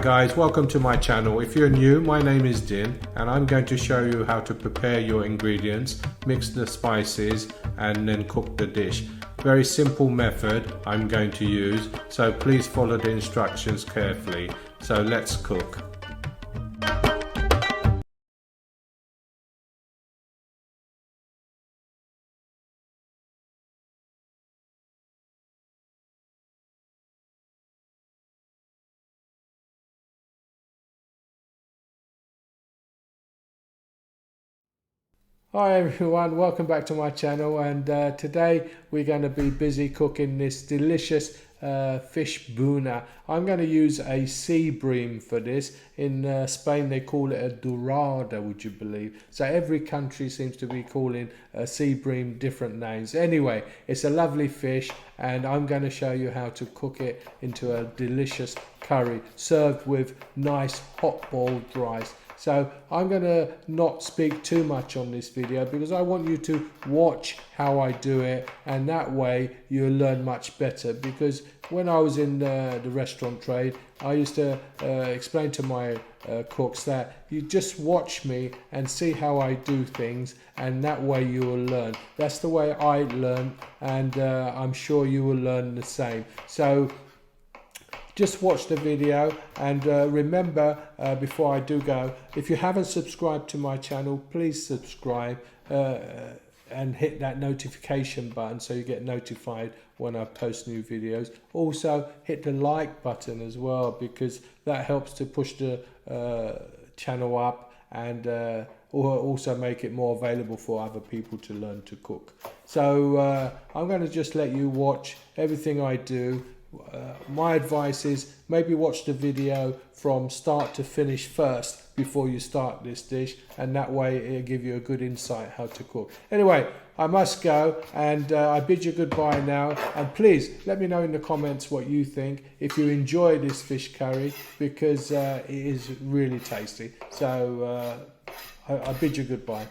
Guys, welcome to my channel. If you're new, my name is Din and I'm going to show you how to prepare your ingredients, mix the spices and then cook the dish. Very simple method I'm going to use, so please follow the instructions carefully. So let's cook. Hi everyone, welcome back to my channel, and today we're going to be busy cooking this delicious fish Bhuna. I'm going to use a sea bream for this. In Spain they call it a dorada, would you believe? So every country seems to be calling a sea bream different names. Anyway, it's a lovely fish and I'm going to show you how to cook it into a delicious curry served with nice hot boiled rice. So I'm going to not speak too much on this video because I want you to watch how I do it, and that way you'll learn much better. Because when I was in the restaurant trade, I used to explain to my cooks that you just watch me and see how I do things, and that way you will learn. That's the way I learn, and I'm sure you will learn the same. So just watch the video, and remember, before I do go, if you haven't subscribed to my channel, please subscribe and hit that notification button so you get notified when I post new videos. Also hit the like button as well, because that helps to push the channel up and also make it more available for other people to learn to cook. So I'm going to just let you watch everything I do. My advice is maybe watch the video from start to finish first before you start this dish, and that way it'll give you a good insight how to cook. Anyway, I must go, and I bid you goodbye now, and please let me know in the comments what you think, if you enjoy this fish curry, because it is really tasty. So I bid you goodbye.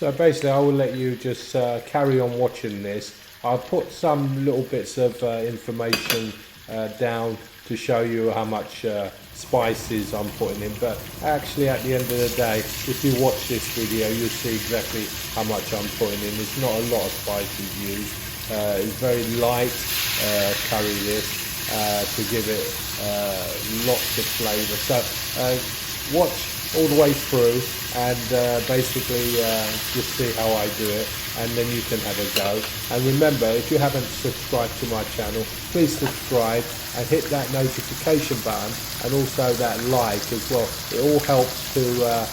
So basically I will let you just carry on watching this. I'll put some little bits of information down to show you how much spices I'm putting in, but actually at the end of the day, if you watch this video, you'll see exactly how much I'm putting in. There's not a lot of spices used. It's very light curry this to give it lots of flavour. So watch all the way through and basically just see how I do it, and then you can have a go. And remember, if you haven't subscribed to my channel, please subscribe and hit that notification button and also that like as well. It all helps to